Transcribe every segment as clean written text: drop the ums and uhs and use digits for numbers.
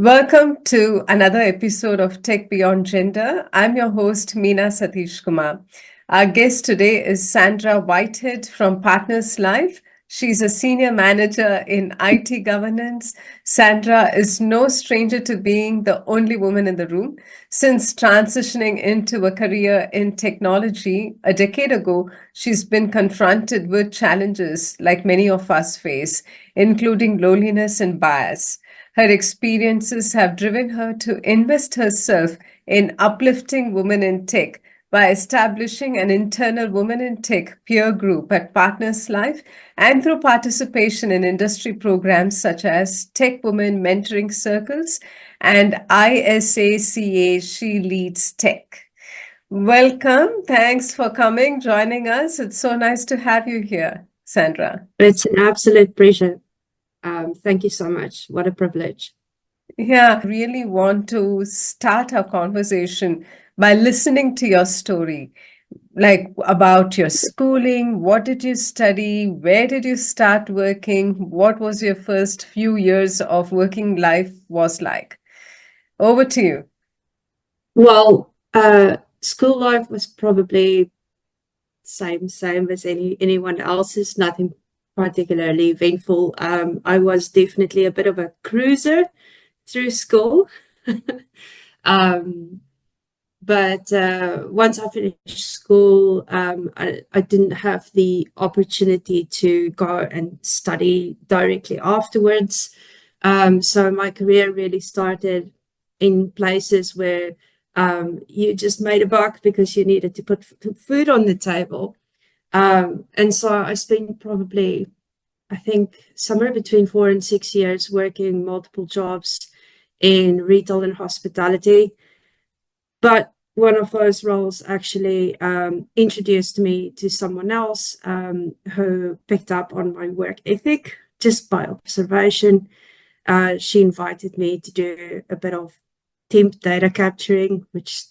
Welcome to another episode of Tech Beyond Gender. I'm your host, Meena Satish Kumar. Our guest today is Sandra Whitehead from Partners Life. She's a senior manager in IT governance. Sandra is no stranger to being the only woman in the room. Since transitioning into a career in technology a decade ago, she's been confronted with challenges like many of us face, including loneliness and bias. Her experiences have driven her to invest herself in uplifting women in tech by establishing an internal Women in Tech peer group at Partners Life and through participation in industry programs such as Tech Women Mentoring Circles and ISACA She Leads Tech. Welcome. Thanks for coming, joining us. It's so nice to have you here, Sandra. It's an absolute pleasure. Thank you so much. What a privilege. Yeah, I really want to start our conversation by listening to your story, like about your schooling. What did you study? Where did you start working? What was your first few years of working life was like? Over to you. Well, school life was probably same as anyone else's. Nothing particularly eventful. I was definitely a bit of a cruiser through school. But once I finished school, I didn't have the opportunity to go and study directly afterwards. So my career really started in places where you just made a buck because you needed to put food on the table. And so I spent probably, I think, somewhere between 4 and 6 years working multiple jobs in retail and hospitality. But one of those roles actually introduced me to someone else who picked up on my work ethic just by observation. She invited me to do a bit of temp data capturing, which,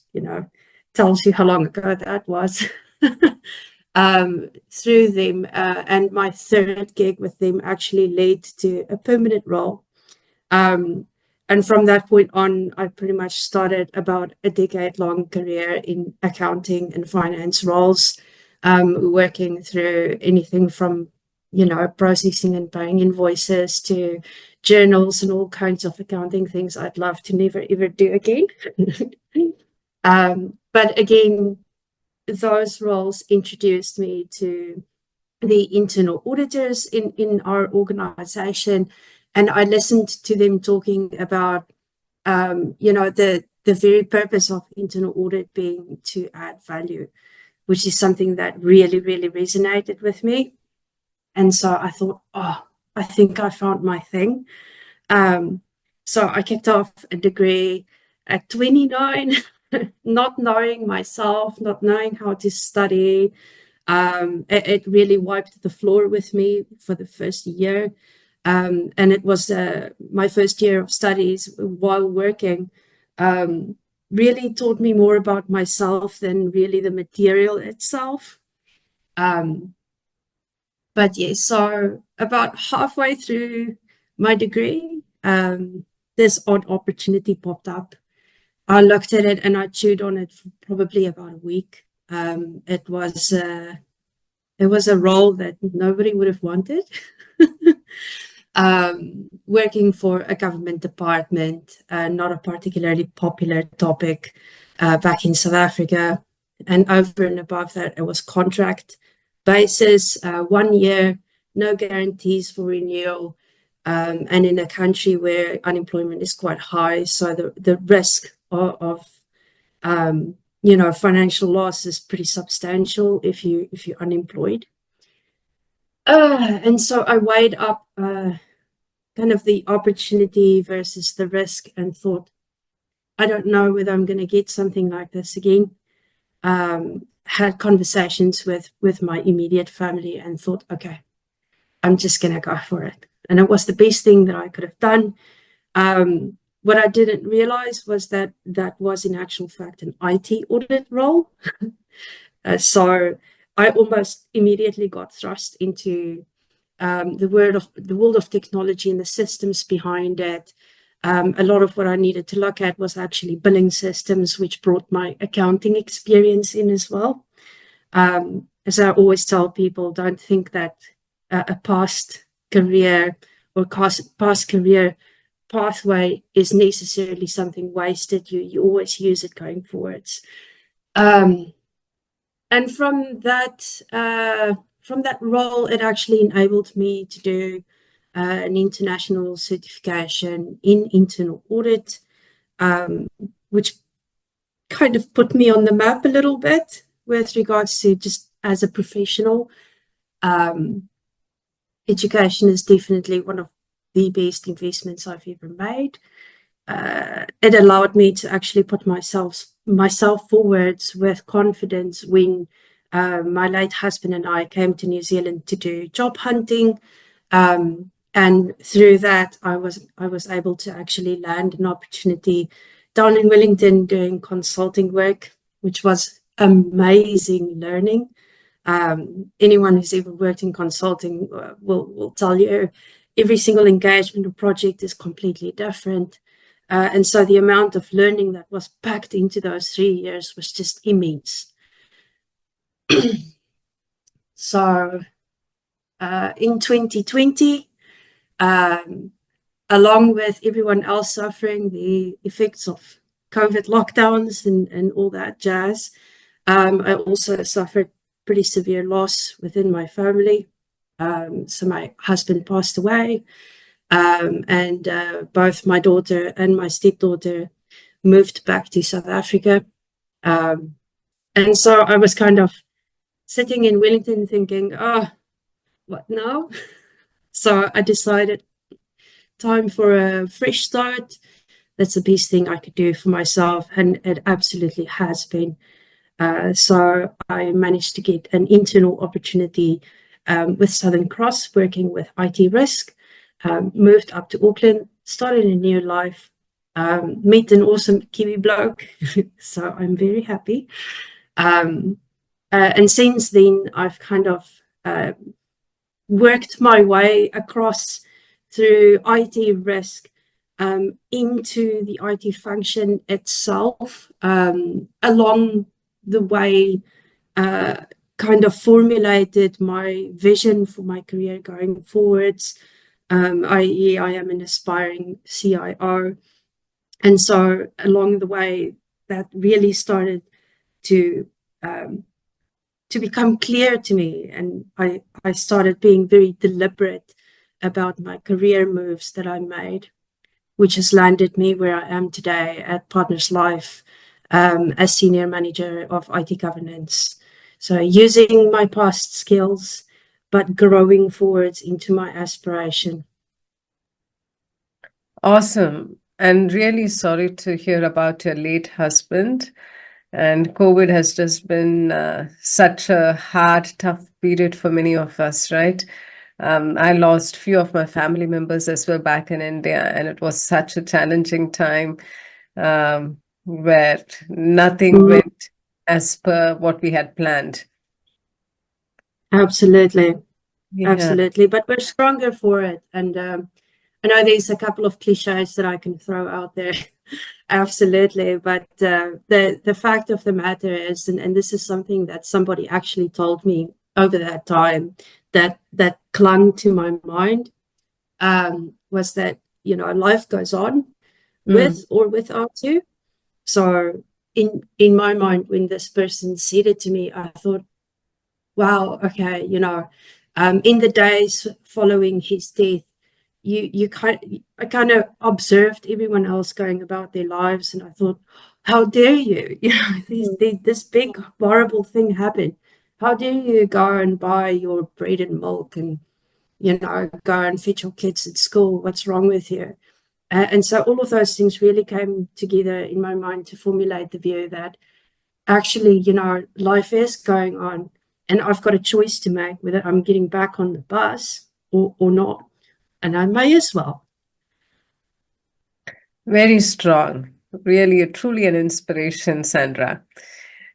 tells you how long ago that was, through them. And my third gig with them actually led to a permanent role. And from that point on, I pretty much started about a decade-long career in accounting and finance roles, working through anything from, processing and paying invoices to journals and all kinds of accounting things I'd love to never, ever do again. But again, those roles introduced me to the internal auditors in our organization. And I listened to them talking about, the very purpose of internal audit being to add value, which is something that really, really resonated with me. And so I thought, I think I found my thing. So I kicked off a degree at 29, not knowing myself, not knowing how to study. It really wiped the floor with me for the first year. And it was my first year of studies while working, really taught me more about myself than really the material itself. But yes, so about halfway through my degree, this odd opportunity popped up. I looked at it and I chewed on it for probably about a week. It was a role that nobody would have wanted. Working for a government department, not a particularly popular topic back in South Africa. And over and above that, it was contract basis, 1 year, no guarantees for renewal, and in a country where unemployment is quite high. So the risk of financial loss is pretty substantial if you're unemployed. And so I weighed up kind of the opportunity versus the risk and thought, I don't know whether I'm going to get something like this again. Had conversations with my immediate family and thought, okay, I'm just going to go for it. And it was the best thing that I could have done. What I didn't realize was that was in actual fact an IT audit role. So I almost immediately got thrust into the world of technology and the systems behind it, A lot of what I needed to look at was actually billing systems, which brought my accounting experience in as well. As I always tell people, don't think that a past career or past career pathway is necessarily something wasted. You always use it going forwards. And from that role, it actually enabled me to do an international certification in internal audit, which kind of put me on the map a little bit with regards to just as a professional. Education is definitely one of the best investments I've ever made. It allowed me to actually put myself forwards with confidence when my late husband and I came to New Zealand to do job hunting. And through that, I was able to actually land an opportunity down in Wellington doing consulting work, which was amazing learning. Anyone who's ever worked in consulting will tell you every single engagement or project is completely different. And so the amount of learning that was packed into those 3 years was just immense. So in 2020, along with everyone else suffering the effects of COVID lockdowns and all that jazz, I also suffered pretty severe loss within my family. So my husband passed away, and both my daughter and my stepdaughter moved back to South Africa. And so I was kind of sitting in Wellington thinking, oh, what now? So I decided time for a fresh start. That's the best thing I could do for myself, and it absolutely has been. So I managed to get an internal opportunity with Southern Cross, working with IT risk, moved up to Auckland, started a new life, met an awesome Kiwi bloke, so I'm very happy. And since then, I've kind of worked my way across through IT risk into the IT function itself, along the way, kind of formulated my vision for my career going forwards, i.e. I am an aspiring CIO. And so along the way, that really started to become clear to me. And I started being very deliberate about my career moves that I made, which has landed me where I am today at Partners Life as Senior Manager of IT Governance. So using my past skills, but growing forwards into my aspiration. Awesome. And really sorry to hear about your late husband. And COVID has just been such a hard, tough period for many of us, right? I lost a few of my family members as well back in India, and it was such a challenging time where nothing went as per what we had planned. Absolutely. Yeah. Absolutely. But we're stronger for it. And I know there's a couple of cliches that I can throw out there. Absolutely. But the fact of the matter is, and this is something that somebody actually told me over that time that clung to my mind, was that, life goes on with or without you. So in my mind, when this person said it to me, I thought, wow, okay, in the days following his death, I kind of observed everyone else going about their lives, and I thought, how dare you? This big horrible thing happened. How dare you go and buy your bread and milk and go and fetch your kids at school? What's wrong with you? And so all of those things really came together in my mind to formulate the view that actually, life is going on, and I've got a choice to make whether I'm getting back on the bus or not. And I may as well. Very strong. Really, truly an inspiration, Sandra.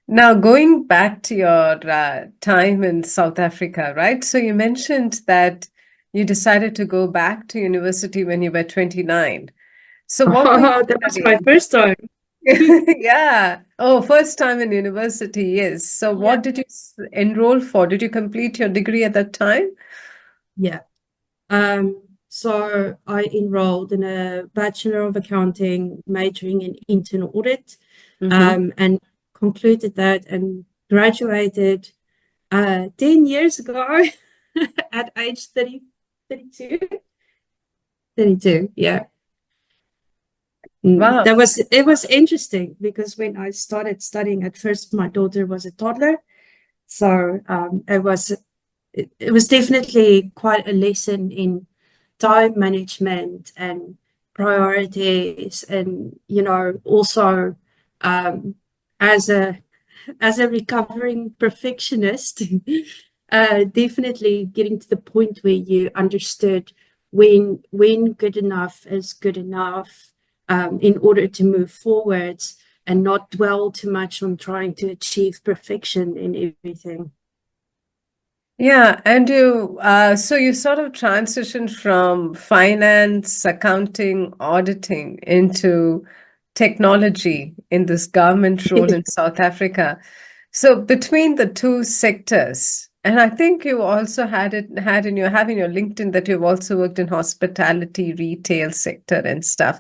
Now, going back to your time in South Africa, right? So you mentioned that you decided to go back to university when you were 29. So what were you Oh, that was my studying? first time. Yeah. Oh, first time in university, yes. So Yeah. what did you enroll for? Did you complete your degree at that time? Yeah. So I enrolled in a Bachelor of Accounting, majoring in internal audit, Mm-hmm. and concluded that and graduated 10 years ago at age 30, 32. 32, yeah. Wow. It was interesting because when I started studying at first, my daughter was a toddler. So it was definitely quite a lesson in time management and priorities, and also um, as a recovering perfectionist, definitely getting to the point where you understood when good enough is good enough, in order to move forwards and not dwell too much on trying to achieve perfection in everything. Yeah, and so you sort of transitioned from finance, accounting, auditing into technology in this government role in South Africa. So between the two sectors, and I think you also had in your have in your LinkedIn that you've also worked in hospitality, retail sector and stuff.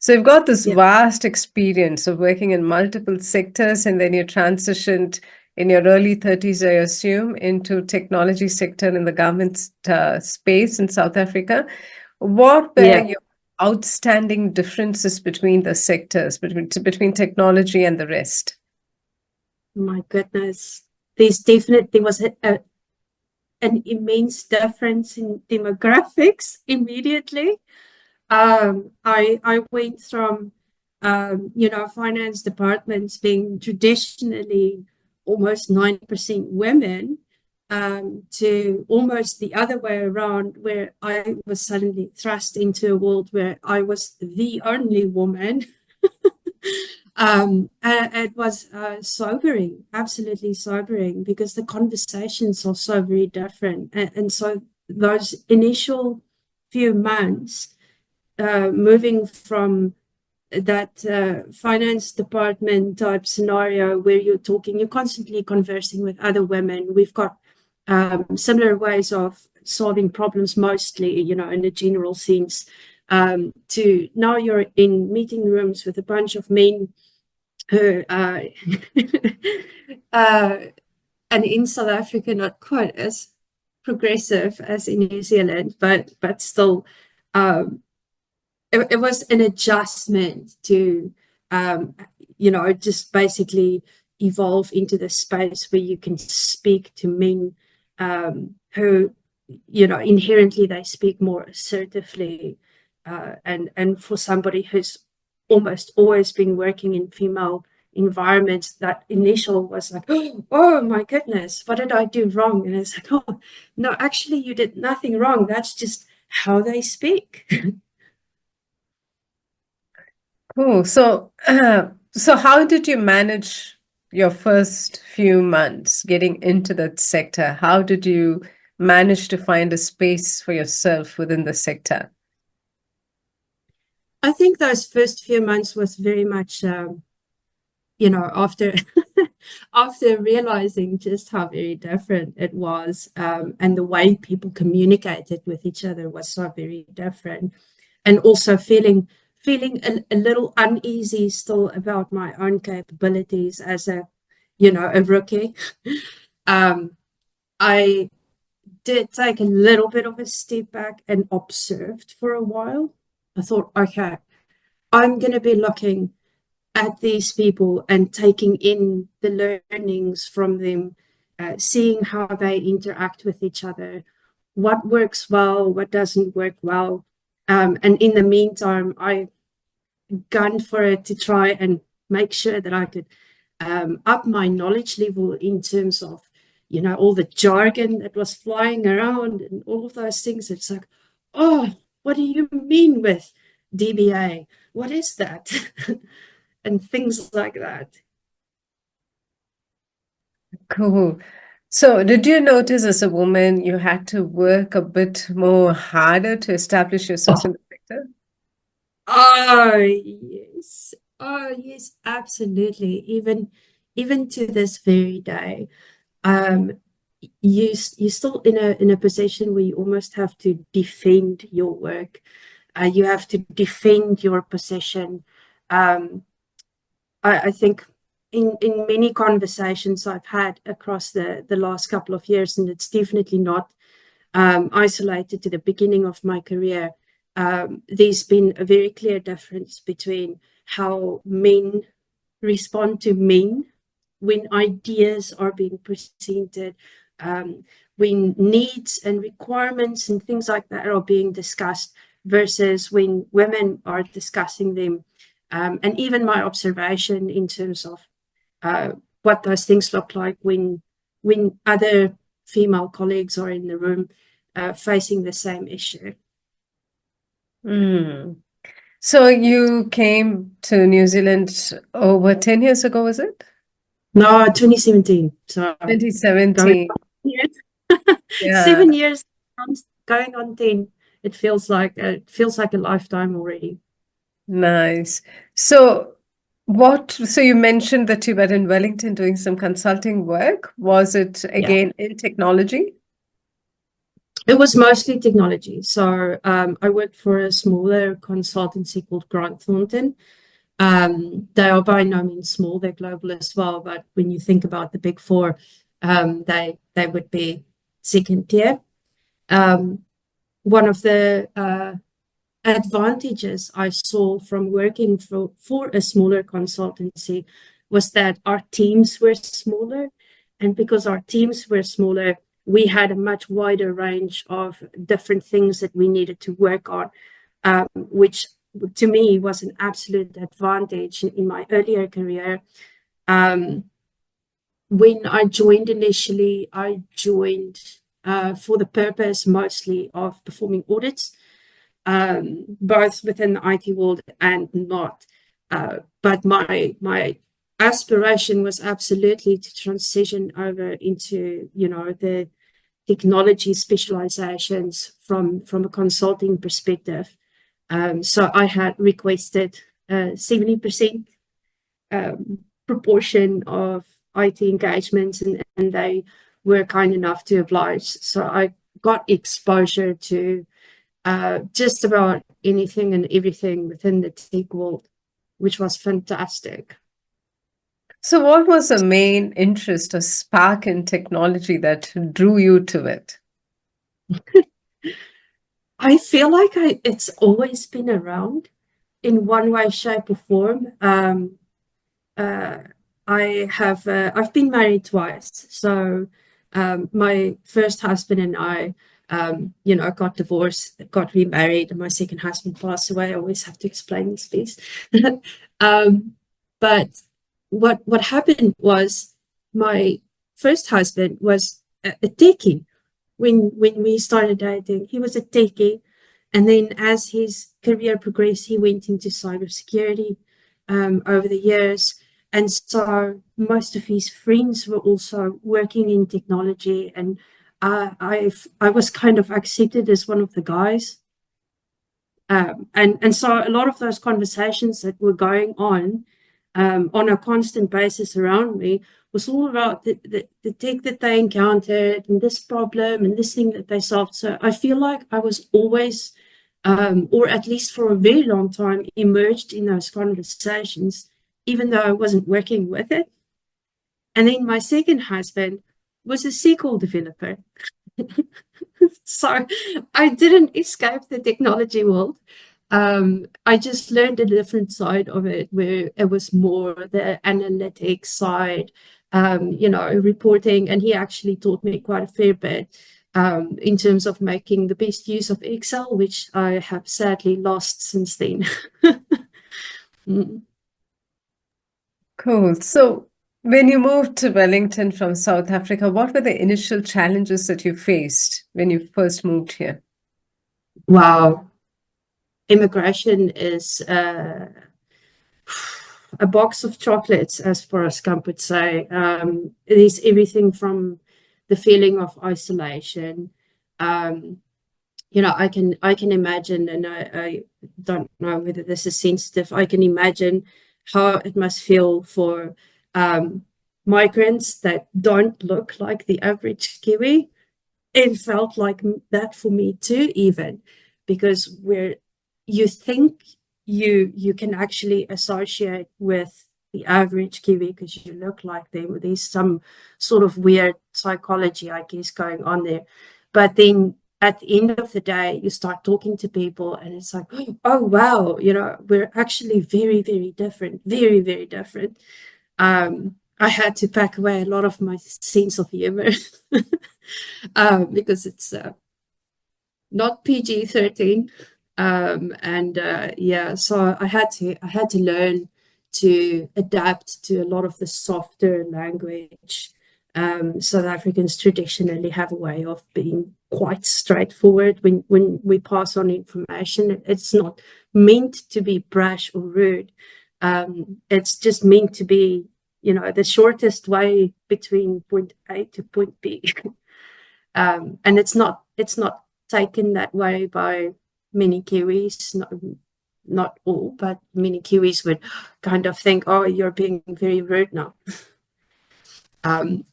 So you've got this Yeah, vast experience of working in multiple sectors, and then you transitioned in your early 30s, I assume, into technology sector in the government space in South Africa. What were yeah. your outstanding differences between the sectors, between technology and the rest? My goodness. There was an immense difference in demographics immediately. I went from finance departments being traditionally almost 90% women, to almost the other way around, where I was suddenly thrust into a world where I was the only woman. And it was sobering, absolutely sobering, because the conversations are so very different. And so those initial few months, moving from that finance department type scenario where you're constantly conversing with other women. We've got similar ways of solving problems, mostly, in a general sense. To now you're in meeting rooms with a bunch of men who, uh, and in South Africa, not quite as progressive as in New Zealand, but still, um, it was an adjustment to, um, just basically evolve into the space where you can speak to men, who, inherently they speak more assertively, and for somebody who's almost always been working in female environments, that initial was like, oh my goodness, what did I do wrong? And it's like, oh no, actually you did nothing wrong. That's just how they speak. Cool. So how did you manage your first few months getting into that sector? How did you manage to find a space for yourself within the sector? I think those first few months was very much, after after realizing just how very different it was, and the way people communicated with each other was so very different, and also feeling a little uneasy still about my own capabilities as a rookie. Um, I did take a little bit of a step back and observed for a while. I thought, okay, I'm going to be looking at these people and taking in the learnings from them, seeing how they interact with each other, what works well, what doesn't work well. And in the meantime, I gunned for it to try and make sure that I could, up my knowledge level in terms of, all the jargon that was flying around and all of those things. It's like, oh, what do you mean with DBA? What is that? And things like that. Cool. So did you notice as a woman you had to work a bit more harder to establish yourself in the sector? Oh yes. Oh yes, absolutely. Even to this very day, um, you're still in a position where you almost have to defend your work. You have to defend your position. Um, I think in many conversations I've had across the last couple of years, and it's definitely not isolated to the beginning of my career, there's been a very clear difference between how men respond to men when ideas are being presented, um, when needs and requirements and things like that are being discussed, versus when women are discussing them. And even my observation in terms of uh, what those things look like when other female colleagues are in the room facing the same issue. Mm. So you came to New Zealand over 10 years ago, was it? No, 2017. So going 2017. on years, Yeah, 7 years, going on 10. It feels like a lifetime already. nice. So you mentioned that you were in Wellington doing some consulting work. Was it Yeah. again in technology? It was mostly technology. So I worked for a smaller consultancy called Grant Thornton. They are by no means small, they're global as well. But when you think about the big four, they would be second tier. Um, One of the advantages I saw from working for a smaller consultancy was that our teams were smaller. And because our teams were smaller, we had a much wider range of different things that we needed to work on, which to me was an absolute advantage in my earlier career. Um, when I joined initially, I joined for the purpose mostly of performing audits, both within the IT world and not. But my aspiration was absolutely to transition over into, the technology specializations from a consulting perspective. So I had requested 70% proportion of IT engagements, and they were kind enough to oblige. So I got exposure to just about anything and everything within the tech world, which was fantastic. So what was the main interest or spark in technology that drew you to it? I feel like it's always been around in one way, shape, or form. Uh, I've been married twice. So my first husband and I, got divorced, got remarried, and my second husband passed away. I always have to explain this piece. um, but what happened was my first husband was a techie when we started dating. He was a techie, and then as his career progressed, he went into cybersecurity over the years. And so most of his friends were also working in technology, and I was kind of accepted as one of the guys. And so a lot of those conversations that were going on a constant basis around me was all about the tech that they encountered and this problem and this thing that they solved. So I feel like I was always, or at least for a very long time, immersed in those conversations, even though I wasn't working with it. And then my second husband was a SQL developer. So I didn't escape the technology world. I just learned a different side of it where it was more the analytics side, reporting. And he actually taught me quite a fair bit in terms of making the best use of Excel, which I have sadly lost since then. Mm. Cool. So when you moved to Wellington from South Africa, what were the initial challenges that you faced when you first moved here? Wow. Immigration is a box of chocolates, as Forrest Gump would say. It is everything from the feeling of isolation, um, I can imagine, and I don't know whether this is sensitive. I can imagine how it must feel for um, migrants that don't look like the average Kiwi. It felt like that for me too, even because where you think you can actually associate with the average Kiwi because you look like them. There's some sort of weird psychology, I guess, going on there. But then at the end of the day, you start talking to people, and it's like, oh wow, we're actually very, very different, very, very different. I had to pack away a lot of my sense of humor because it's not PG-13. And yeah, so I had to learn to adapt to a lot of the softer language. South Africans traditionally have a way of being quite straightforward when we pass on information. It's not meant to be brash or rude. It's just meant to be, the shortest way between point A to point B. And it's not taken that way by many Kiwis, not all, but many Kiwis would kind of think, oh, you're being very rude now. And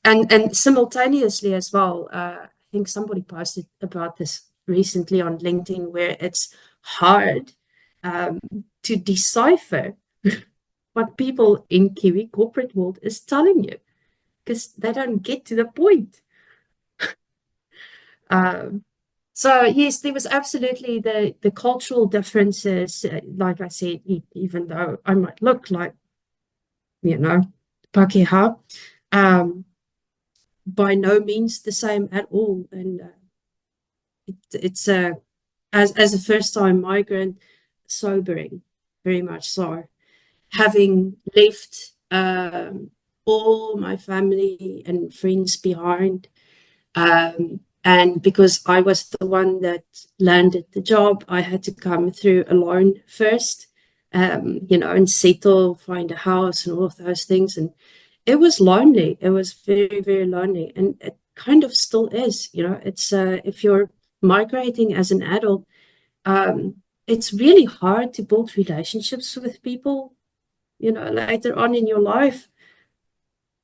simultaneously as well, I think somebody posted about this recently on LinkedIn, where it's hard um, to decipher what people in Kiwi corporate world is telling you because they don't get to the point. Um, So yes, there was absolutely the cultural differences. Like I said, even though I might look like, Pakeha, um, by no means the same at all. And it's as a first time migrant, sobering, very much so. Having left all my family and friends behind. And because I was the one that landed the job, I had to come through alone first, and settle, find a house, and all of those things. And it was lonely. It was very, very lonely. And it kind of still is. It's if you're migrating as an adult, it's really hard to build relationships with people, later on in your life.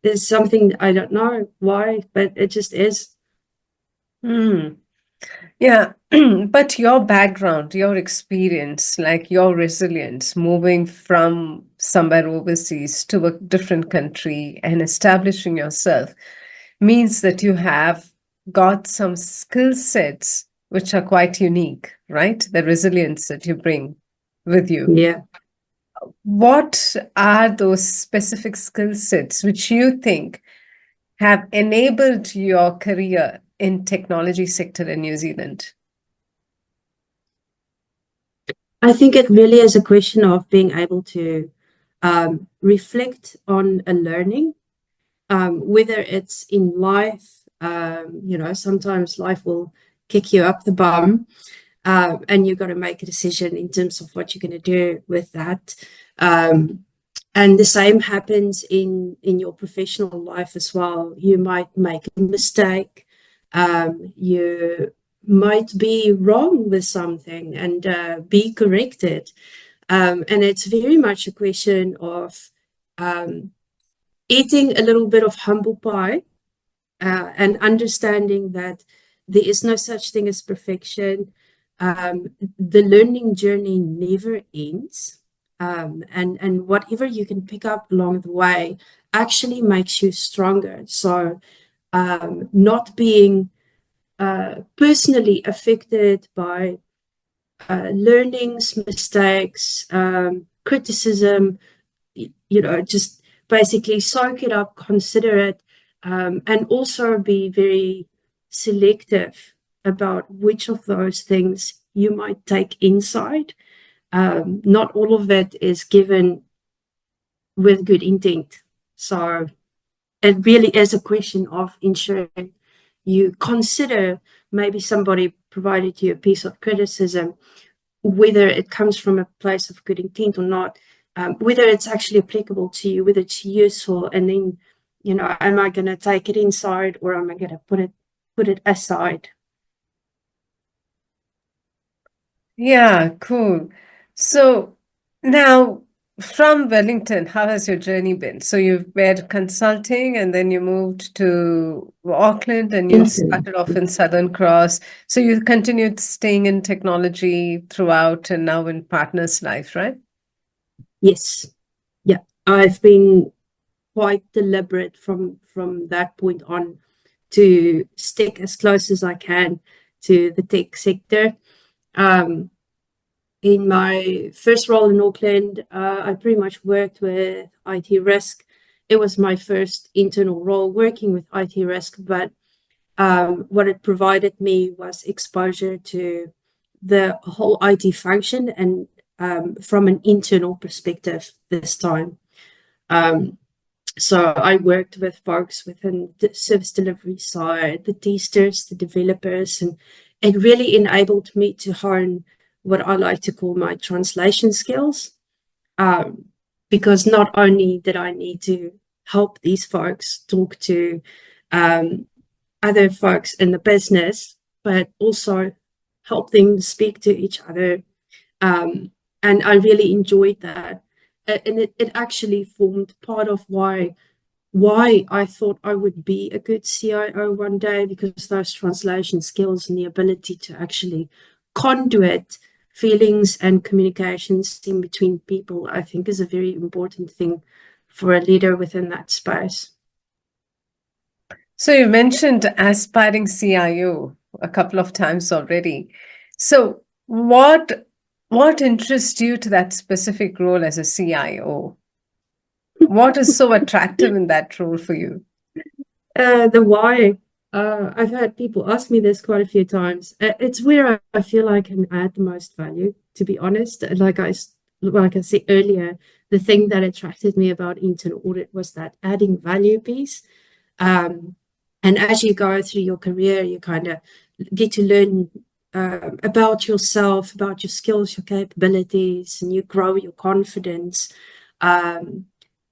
There's something I don't know why, but it just is. Hmm. Yeah, but your background, your experience, like your resilience, moving from somewhere overseas to a different country and establishing yourself means that you have got some skill sets which are quite unique, right? The resilience that you bring with you. Yeah. What are those specific skill sets which you think have enabled your career in technology sector in New Zealand? I think it really is a question of being able to reflect on a learning, whether it's in life. Sometimes life will kick you up the bum, and you've got to make a decision in terms of what you're going to do with that. Um, and the same happens in your professional life as well. You might make a mistake. You might be wrong with something and be corrected. And it's very much a question of um, eating a little bit of humble pie, and understanding that there is no such thing as perfection. The learning journey never ends. And whatever you can pick up along the way actually makes you stronger. So, not being personally affected by learnings, mistakes, criticism, just basically soak it up, consider it, and also be very selective about which of those things you might take inside. Not all of it is given with good intent. So it really is a question of ensuring you consider maybe somebody provided you a piece of criticism, whether it comes from a place of good intent or not, whether it's actually applicable to you, whether it's useful, and then, am I going to take it inside or am I going to put it aside? Yeah, cool. So now from Wellington, how has your journey been? So you've were consulting and then you moved to Auckland and you Mhm. started off in Southern Cross. So you continued staying in technology throughout and now in Partners Life, right? Yes. Yeah. I've been quite deliberate from that point on to stick as close as I can to the tech sector. Um, in my first role in Auckland, I pretty much worked with IT risk. It was my first internal role working with IT risk, but what it provided me was exposure to the whole IT function and from an internal perspective this time. Um, so I worked with folks within the service delivery side, the testers, the developers, and it really enabled me to hone what I like to call my translation skills. Um, because not only did I need to help these folks talk to um, other folks in the business, but also help them speak to each other. Um, and I really enjoyed that. And it actually formed part of why I thought I would be a good CIO one day, because those translation skills and the ability to actually conduit feelings and communications in between people, I think is a very important thing for a leader within that space. So you mentioned aspiring CIO a couple of times already. So what interests you to that specific role as a CIO? What is so attractive in that role for you? The why. I've had people ask me this quite a few times. It's where I feel I can add the most value, to be honest. Like I said earlier, the thing that attracted me about internal audit was that adding value piece. Um, and as you go through your career, you kind of get to learn about yourself, about your skills, your capabilities, and you grow your confidence. Um,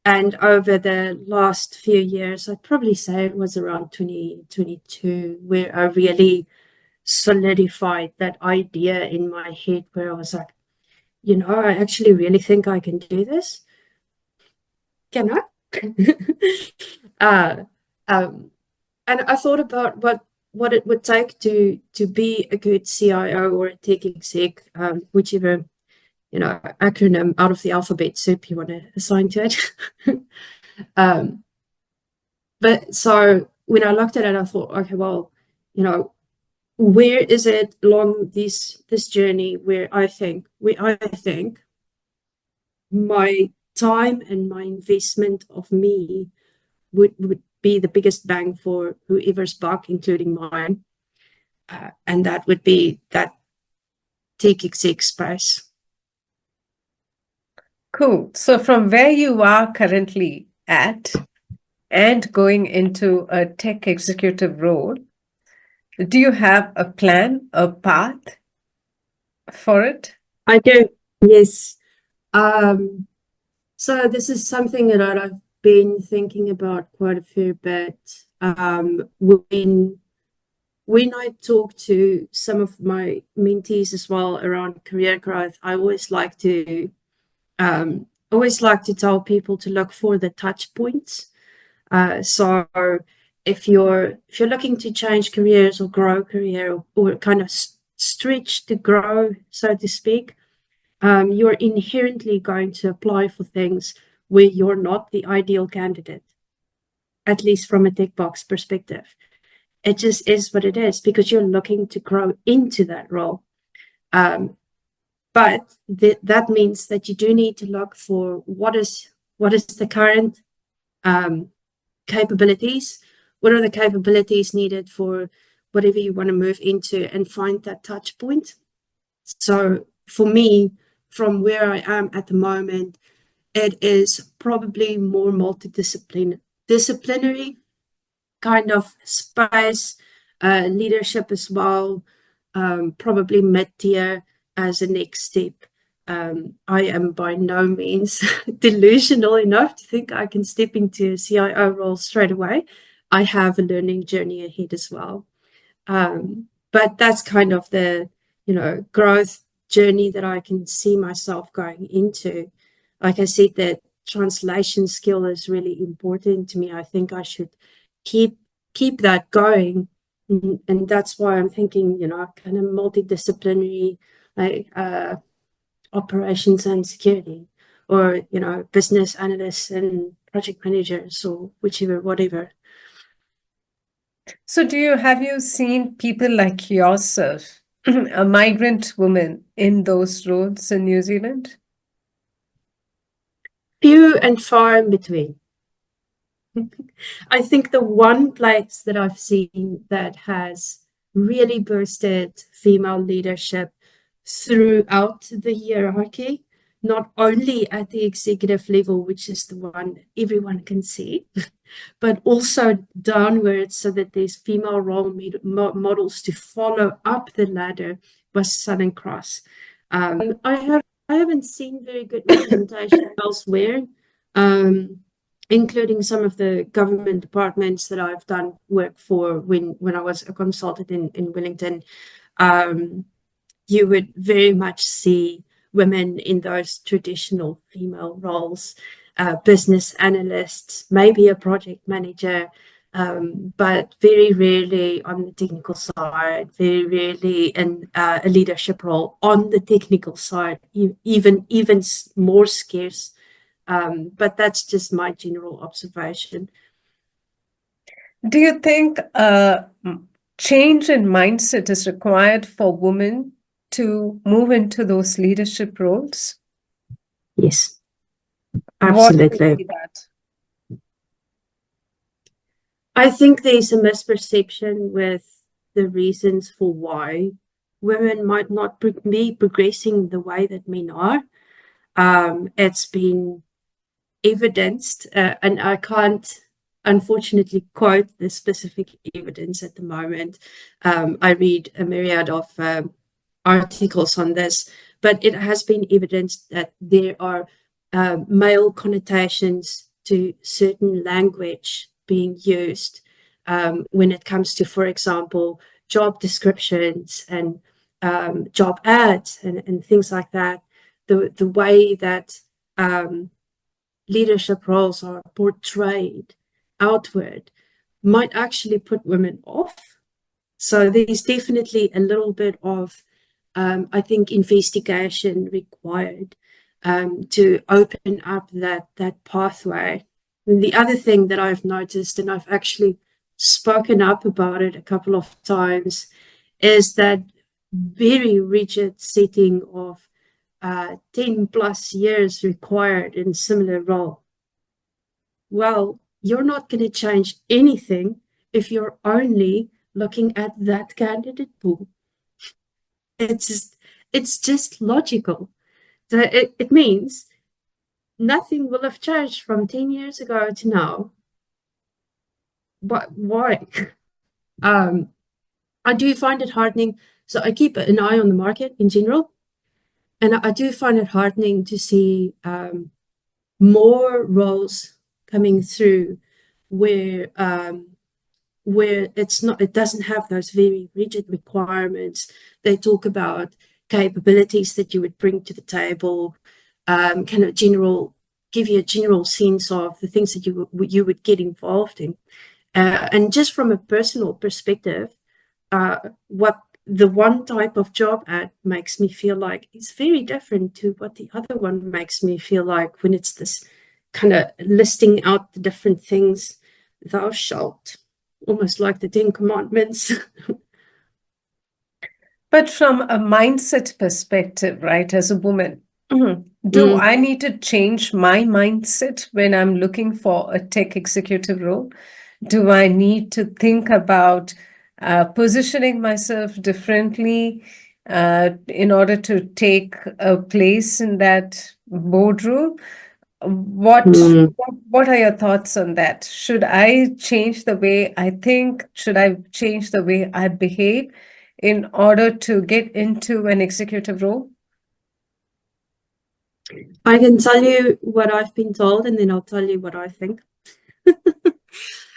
and over the last few years, I'd probably say it was around 2022, where I really solidified that idea in my head, where I was like, I actually really think I can do this. Can I? uh, um, and I thought about what it would take to be a good CIO or a tech exec, whichever acronym out of the alphabet soup you want to assign to it. um, but so when I looked at it, I thought, okay, well, you know, where is it along this journey where I think my time and my investment of me would be the biggest bang for whoever's buck, including mine. And that would be that tech exec space. Cool. So from where you are currently at and going into a tech executive role, do you have a plan, a path for it? I do, yes. Um, so this is something that I've been thinking about quite a fair bit. When I talk to some of my mentees as well around career growth, I always like to tell people to look for the touch points. So if you're looking to change careers or grow career or kind of stretch to grow, so to speak, you're inherently going to apply for things where you're not the ideal candidate, at least from a tick box perspective. It just is what it is because you're looking to grow into that role. Um, but that means that you do need to look for what is the current um, capabilities, what are the capabilities needed for whatever you want to move into, and find that touch point. So for me, from where I am at the moment, it is probably more disciplinary kind of space, leadership as well, probably mid-tier as a next step. I am by no means delusional enough to think I can step into a CIO role straight away. I have a learning journey ahead as well. But that's kind of the growth. journey that I can see myself going into. Like I said, that translation skill is really important to me. I think I should keep that going. And that's why I'm thinking, kind of multidisciplinary, like operations and security, or business analysts and project managers, or whichever, whatever. So have you seen people like yourself, a migrant woman, in those roles in New Zealand? Few and far in between. I think the one place that I've seen that has really boosted female leadership throughout the hierarchy, not only at the executive level, which is the one everyone can see, but also downwards, so that there's female role models to follow up the ladder, was Southern Cross. I haven't seen very good representation elsewhere, including some of the government departments that I've done work for when I was a consultant in Wellington. You would very much see women in those traditional female roles, business analysts, maybe a project manager, but very rarely on the technical side, very rarely in a leadership role on the technical side, even more scarce. But that's just my general observation. Do you think change in mindset is required for women to move into those leadership roles? Yes, What would absolutely. be that? I think there's a misperception with the reasons for why women might not be progressing the way that men are. It's been evidenced, and I can't unfortunately quote the specific evidence at the moment. I read a myriad of articles on this, but it has been evidenced that there are male connotations to certain language being used when it comes to, for example, job descriptions and job ads and things like that. The way that leadership roles are portrayed outward might actually put women off. So there's definitely a little bit of, I think, investigation required to open up that pathway. And the other thing that I've noticed, and I've actually spoken up about it a couple of times, is that very rigid setting of 10 plus years required in similar role. Well, you're not going to change anything if you're only looking at that candidate pool. It's just logical. So it means nothing will have changed from 10 years ago to now. But why? I do find it heartening. So I keep an eye on the market in general, and I do find it heartening to see more roles coming through where it doesn't have those very rigid requirements. They talk about capabilities that you would bring to the table, kind of give you a general sense of the things that you would get involved in. And just from a personal perspective, what the one type of job ad makes me feel like is very different to what the other one makes me feel like, when it's this kind of listing out the different things, thou shalt, almost like the 10 Commandments. But from a mindset perspective, right, as a woman, do I need to change my mindset when I'm looking for a tech executive role? Do I need to think about positioning myself differently in order to take a place in that boardroom? What what are your thoughts on that? Should I change the way I think? Should I change the way I behave in order to get into an executive role? I can tell you what I've been told, and then I'll tell you what I think.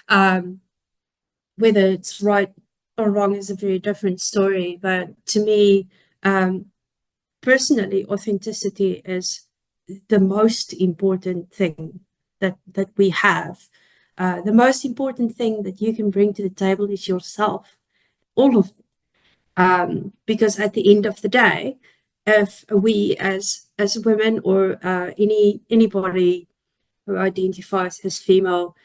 Whether it's right or wrong is a very different story, but to me, personally, authenticity is the most important thing that we have. The most important thing that you can bring to the table is yourself, all of it. Because at the end of the day, if we as women or anybody who identifies as female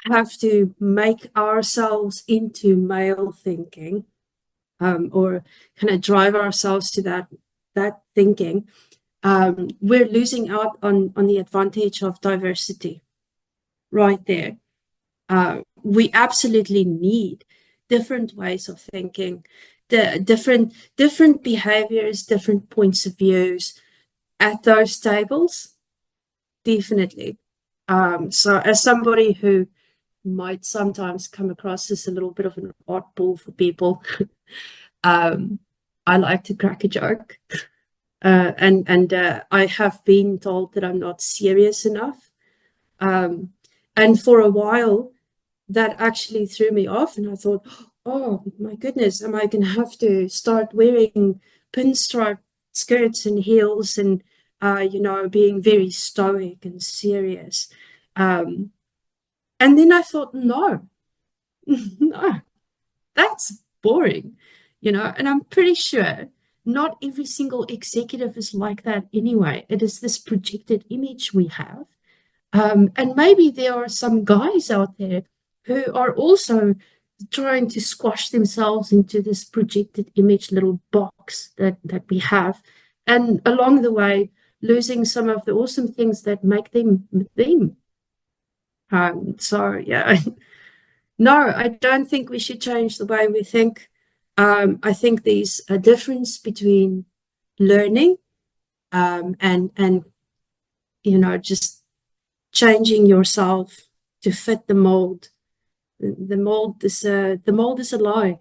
have to make ourselves into male thinking, or kind of drive ourselves to that thinking, we're losing out on the advantage of diversity right there. We absolutely need different ways of thinking, the different behaviors, different points of views at those tables, definitely. So as somebody who might sometimes come across as a little bit of an oddball for people, I like to crack a joke. And I have been told that I'm not serious enough. And for a while, that actually threw me off. And I thought, oh my goodness, am I going to have to start wearing pinstripe skirts and heels and, being very stoic and serious? And then I thought, no, no, that's boring, and I'm pretty sure not every single executive is like that anyway. It is this projected image we have. And maybe there are some guys out there who are also trying to squash themselves into this projected image little box that we have. And along the way, losing some of the awesome things that make them them. So, yeah, no, I don't think we should change the way we think. I think there's a difference between learning, and just changing yourself to fit the mold. The mold is a lie.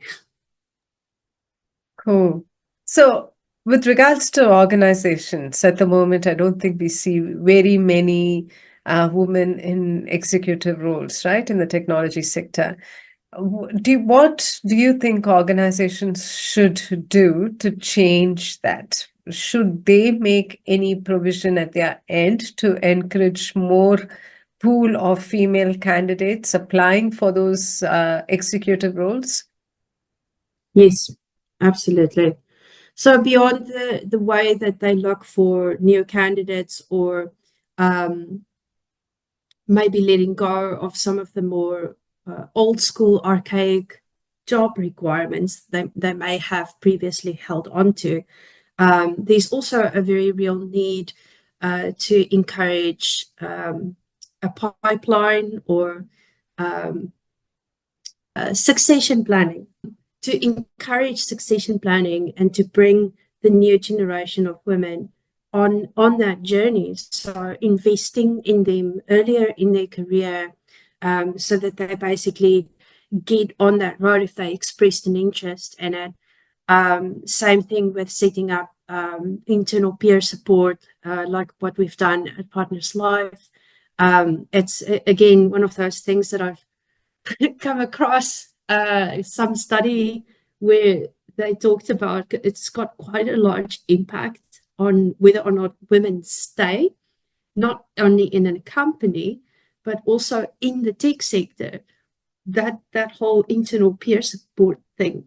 Cool. So, with regards to organizations, at the moment, I don't think we see very many women in executive roles, right, in the technology sector. What do you think organizations should do to change that? Should they make any provision at their end to encourage more pool of female candidates applying for those executive roles? Yes, absolutely. So beyond the way that they look for new candidates, or maybe letting go of some of the more old school, archaic job requirements they may have previously held on to, there's also a very real need to encourage a pipeline or succession planning, to encourage succession planning and to bring the new generation of women on that journey. So investing in them earlier in their career, so that they basically get on that road if they expressed an interest in it. Same thing with setting up internal peer support, like what we've done at Partners Life. It's again one of those things that I've come across some study where they talked about it's got quite a large impact on whether or not women stay, not only in a company, but also in the tech sector, that whole internal peer support thing.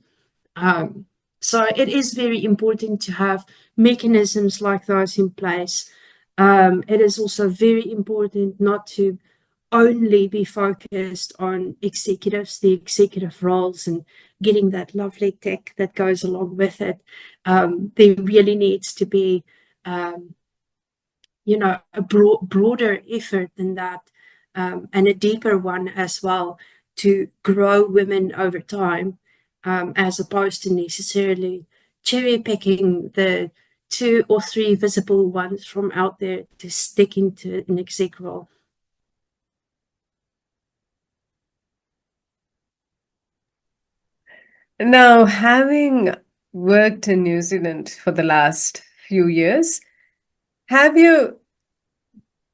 So it is very important to have mechanisms like those in place. It is also very important not to only be focused on executives, the executive roles, and getting that lovely tech that goes along with it. There really needs to be, a broader effort than that, and a deeper one as well, to grow women over time, as opposed to necessarily cherry picking the 2 or 3 visible ones from out there to stick into an exec role. Now, having worked in New Zealand for the last few years, have you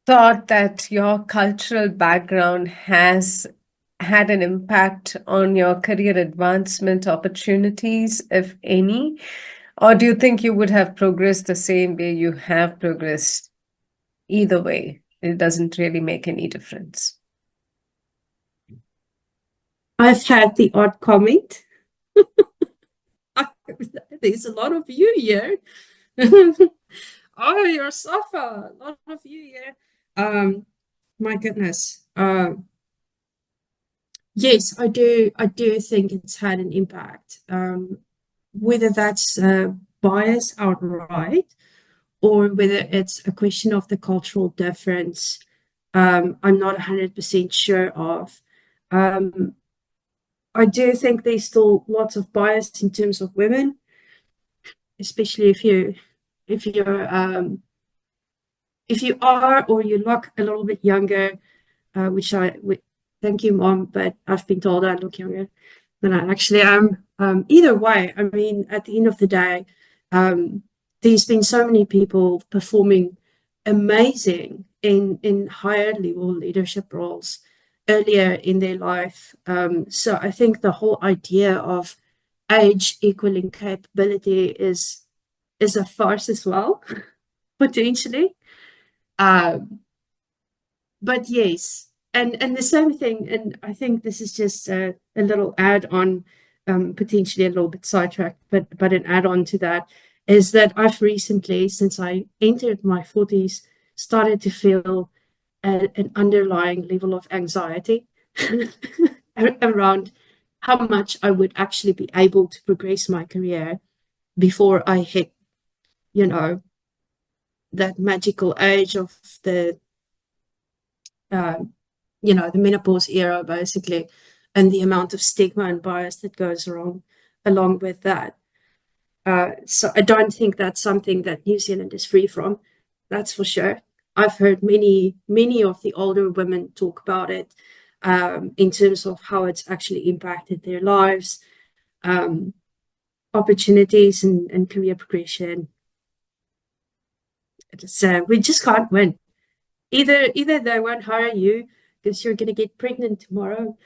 thought that your cultural background has had an impact on your career advancement opportunities, if any? Or do you think you would have progressed the same way you have progressed? Either way, it doesn't really make any difference. I've had the odd comment. There's a lot of you here. Oh, you're Safa. A lot of you here. My goodness. Yes, I do. I do think it's had an impact. Whether that's bias outright or whether it's a question of the cultural difference, I'm not 100% sure of. Um, I do think there's still lots of bias in terms of women, especially if you are or you look a little bit younger, which thank you, Mom, but I've been told I look younger than I actually am. Either way, I mean, at the end of the day, there's been so many people performing amazing in higher level leadership roles earlier in their life. So I think the whole idea of age equaling capability is a farce as well, potentially. Um, but yes, and the same thing, and I think this is just a little add on, potentially a little bit sidetracked, but an add on to that is that I've recently, since I entered my 40s, started to feel an underlying level of anxiety around how much I would actually be able to progress my career before I hit, you know, that magical age of um, the menopause era, basically, and the amount of stigma and bias that goes along with that. So I don't think that's something that New Zealand is free from. That's for sure. I've heard many of the older women talk about it, in terms of how it's actually impacted their lives, opportunities, and career progression. We just can't win. Either they won't hire you because you're gonna get pregnant tomorrow,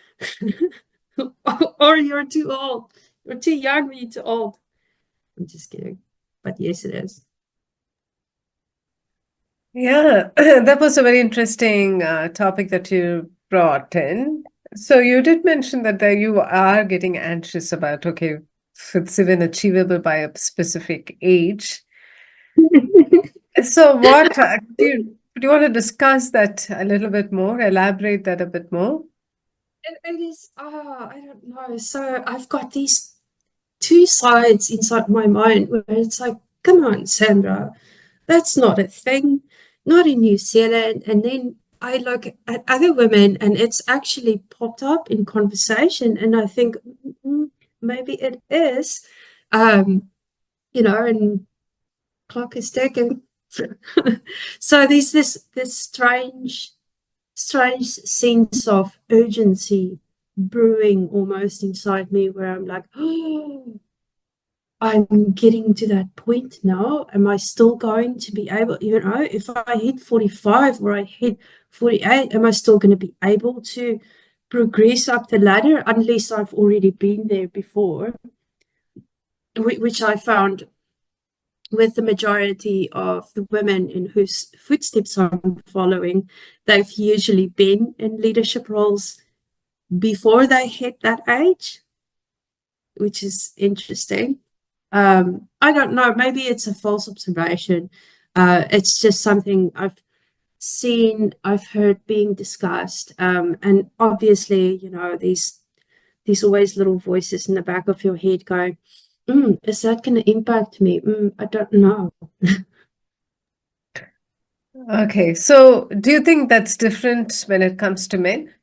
or you're too old. You're too young, or you're too old. I'm just kidding. But yes, it is. Yeah, that was a very interesting topic that you brought in. So you did mention that you are getting anxious about, okay, if it's even achievable by a specific age. So what do you want to discuss that a little bit more, elaborate that a bit more? It is, I don't know. So I've got these two sides inside my mind where it's like, come on, Sandra, that's not a thing, not in New Zealand. And then I look at other women and it's actually popped up in conversation. And I think maybe it is, and clock is ticking. So there's this strange sense of urgency brewing almost inside me where I'm like, oh, I'm getting to that point now. Am I still going to be able, if I hit 45 or I hit 48, am I still going to be able to progress up the ladder unless I've already been there before? Which I found with the majority of the women in whose footsteps I'm following, they've usually been in leadership roles before they hit that age, which is interesting. I don't know, maybe it's a false observation. It's just something I've seen, I've heard being discussed. And obviously, there's always little voices in the back of your head going, is that going to impact me? I don't know. Okay, so do you think that's different when it comes to men?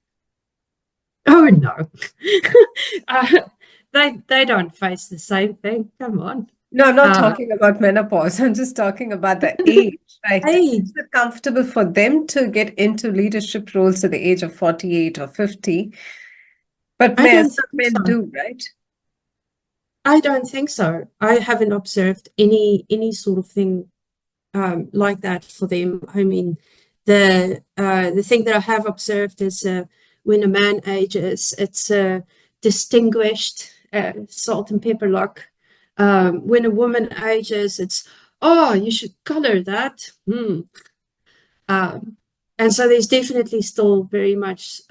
Oh no. uh, they don't face the same thing. Come on. No, I'm not Uh, talking about menopause. I'm just talking about the age, right? age. Is it comfortable for them to get into leadership roles at the age of 48 or 50? But I don't some think men so. do, right? I don't think so. I haven't observed any sort of thing like that for them. I mean, the thing that I have observed is when a man ages, it's a distinguished salt and pepper look. When a woman ages, it's, oh, you should color that. Um, and so there's definitely still very much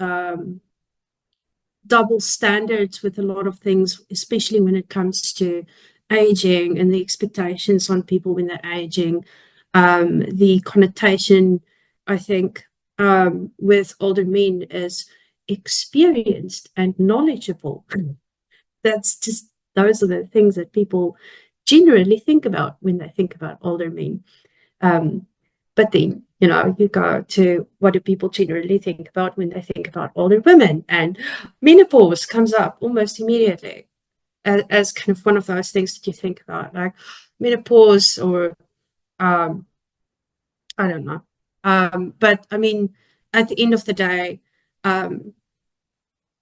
double standards with a lot of things, especially when it comes to aging and the expectations on people when they're aging. The connotation, I think, with older men is experienced and knowledgeable. That's just, those are the things that people generally think about when they think about older men. But then, you go to what do people generally think about when they think about older women, and menopause comes up almost immediately as kind of one of those things that you think about, like menopause or I don't know. But I mean, at the end of the day, um,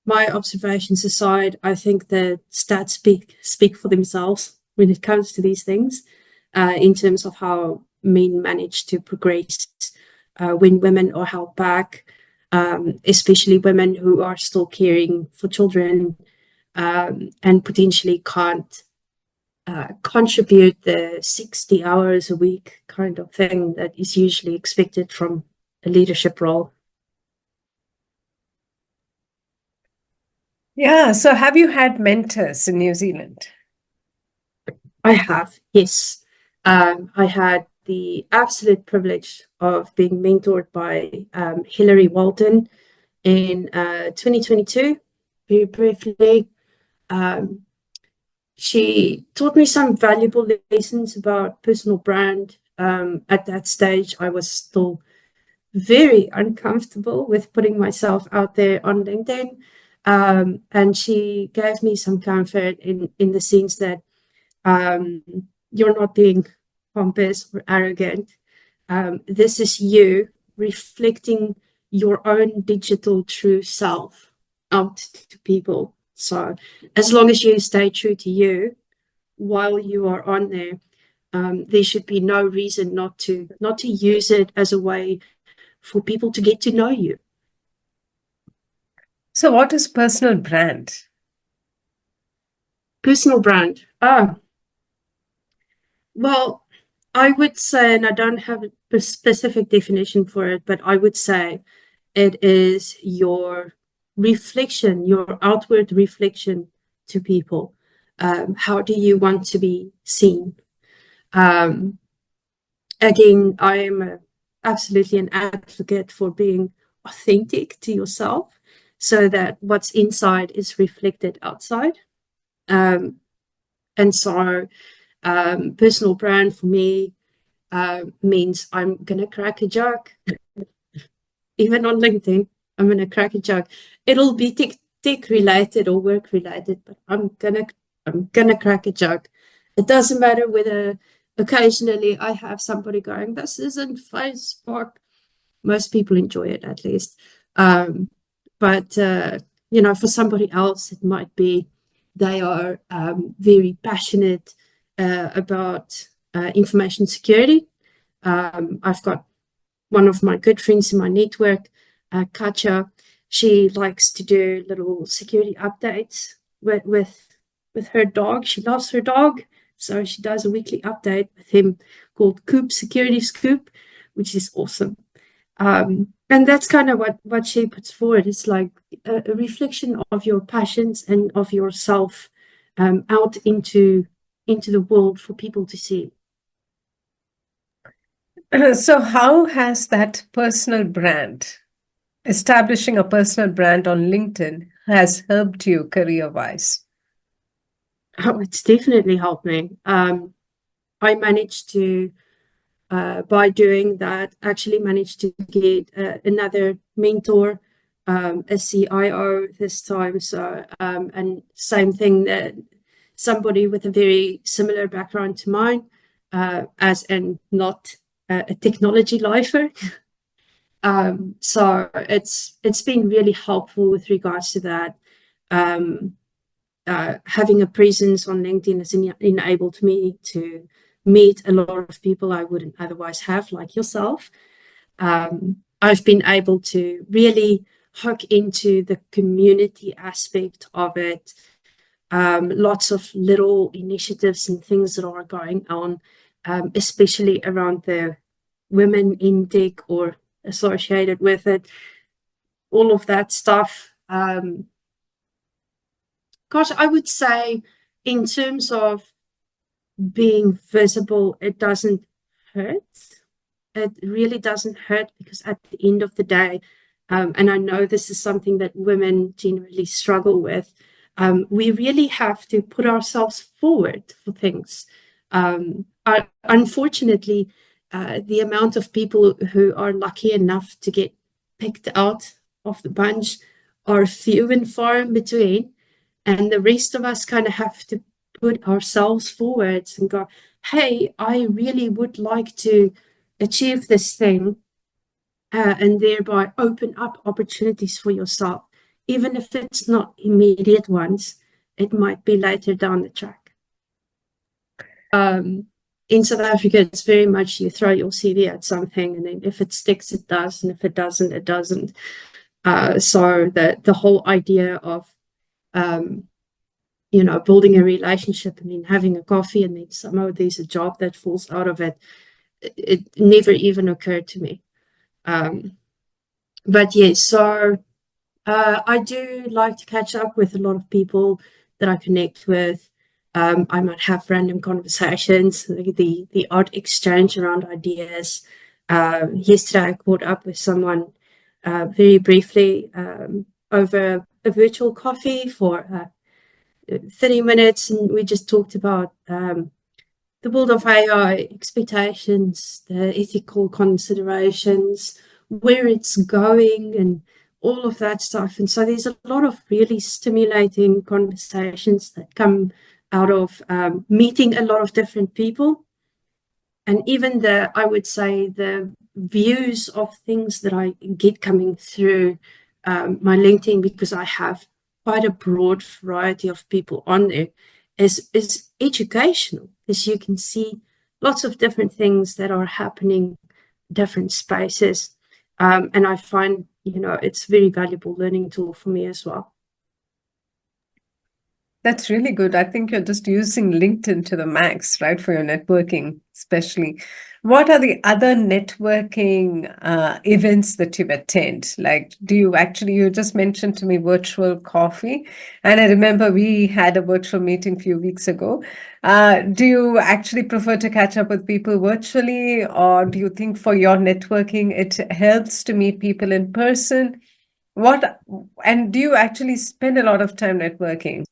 my observations aside, I think the stats speak for themselves when it comes to these things, in terms of how men manage to progress when women are held back, especially women who are still caring for children, and potentially can't contribute the 60 hours a week kind of thing that is usually expected from a leadership role. Yeah. So have you had mentors in New Zealand? I have, yes. I had the absolute privilege of being mentored by Hilary Walton in 2022, very briefly. Um, she taught me some valuable lessons about personal brand. At that stage, I was still very uncomfortable with putting myself out there on LinkedIn. And she gave me some comfort in the sense that um, you're not being pompous or arrogant. This is you reflecting your own digital true self out to people. So as long as you stay true to you while you are on there, there should be no reason not to use it as a way for people to get to know you. So, what is personal brand? Personal brand. Well, I would say, and I don't have a specific definition for it, but I would say it is your reflection, your outward reflection to people. How do you want to be seen? Um, Again, I am absolutely an advocate for being authentic to yourself so that what's inside is reflected outside. Um, and so, personal brand for me means I'm going to crack a joke, even on LinkedIn. I'm going to crack a joke. It'll be tech related or work related, but I'm gonna crack a joke. It doesn't matter whether occasionally I have somebody going, "This isn't Facebook." Most people enjoy it at least. Um, but for somebody else, it might be they are very passionate about information security. I've got one of my good friends in my network, Katja. She likes to do little security updates with her dog. She loves her dog, so she does a weekly update with him called Coop Security Scoop, which is awesome. And that's kind of what she puts forward. It's like a reflection of your passions and of yourself out into the world for people to see. So, how has that personal brand, establishing a personal brand on LinkedIn, has helped you career wise? Oh, it's definitely helped me. I managed to, by doing that, actually managed to get another mentor, a CIO this time. So, and same thing, that somebody with a very similar background to mine, as and not a technology lifer. So it's been really helpful with regards to that. Um, Having a presence on LinkedIn has enabled me to meet a lot of people I wouldn't otherwise have, like yourself. I've been able to really hook into the community aspect of it, lots of little initiatives and things that are going on, especially around the women in tech or associated with it, all of that stuff. Gosh, I would say in terms of being visible, it doesn't hurt. It really doesn't hurt because at the end of the day, and I know this is something that women generally struggle with, we really have to put ourselves forward for things. Unfortunately, the amount of people who are lucky enough to get picked out of the bunch are few and far in between. And the rest of us kind of have to put ourselves forward and go, hey, I really would like to achieve this thing, and thereby open up opportunities for yourself. Even if it's not immediate ones, it might be later down the track. In South Africa, it's very much you throw your CV at something, and then if it sticks, it does, and if it doesn't, it doesn't. So the whole idea of building a relationship and then having a coffee and then somehow there's a job that falls out of it, it never even occurred to me. But yes, so I do like to catch up with a lot of people that I connect with. I might have random conversations, like the odd exchange around ideas. Yesterday, I caught up with someone very briefly over a virtual coffee for 30 minutes, and we just talked about the world of AI, expectations, the ethical considerations, where it's going, and all of that stuff. And so there's a lot of really stimulating conversations that come out of meeting a lot of different people. And even I would say, the views of things that I get coming through my LinkedIn, because I have quite a broad variety of people on there, is educational, because you can see lots of different things that are happening, different spaces. And I find, it's a very valuable learning tool for me as well. That's really good. I think you're just using LinkedIn to the max, right, for your networking, especially. What are the other networking events that you've attended? Like, you just mentioned to me virtual coffee, and I remember we had a virtual meeting a few weeks ago. Do you actually prefer to catch up with people virtually, or do you think for your networking it helps to meet people in person? And do you actually spend a lot of time networking?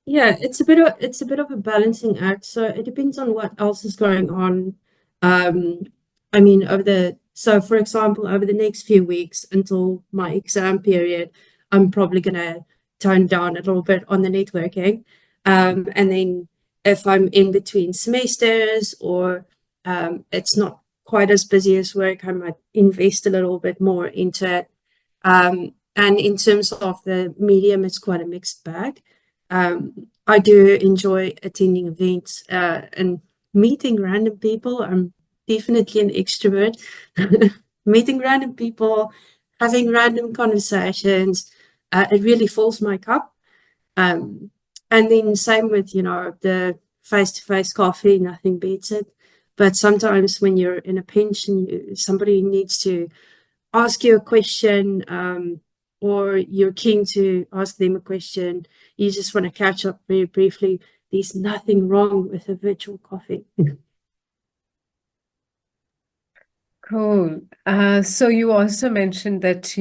Yeah, it's a bit of a balancing act. So it depends on what else is going on. Um, I mean, for example, over the next few weeks until my exam period, I'm probably gonna tone down a little bit on the networking. And then if I'm in between semesters, or it's not quite as busy as work, I might invest a little bit more into it. And in terms of the medium, it's quite a mixed bag. I do enjoy attending events and meeting random people. I'm definitely an extrovert. Meeting random people, having random conversations, it really fills my cup. Um, and then same with, the face-to-face coffee, nothing beats it. But sometimes when you're in a pinch and somebody needs to ask you a question, or you're keen to ask them a question, you just want to catch up very briefly, there's nothing wrong with a virtual coffee. Cool. So you also mentioned that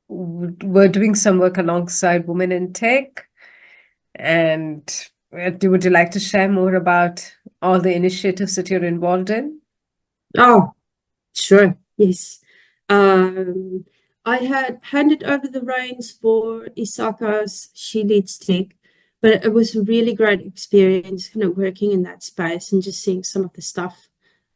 were doing some work alongside women in tech, and would you like to share more about all the initiatives that you're involved in? Oh, sure. Yes. Um, I had handed over the reins for Isaka's She Leads Tech, but it was a really great experience kind of working in that space and just seeing some of the stuff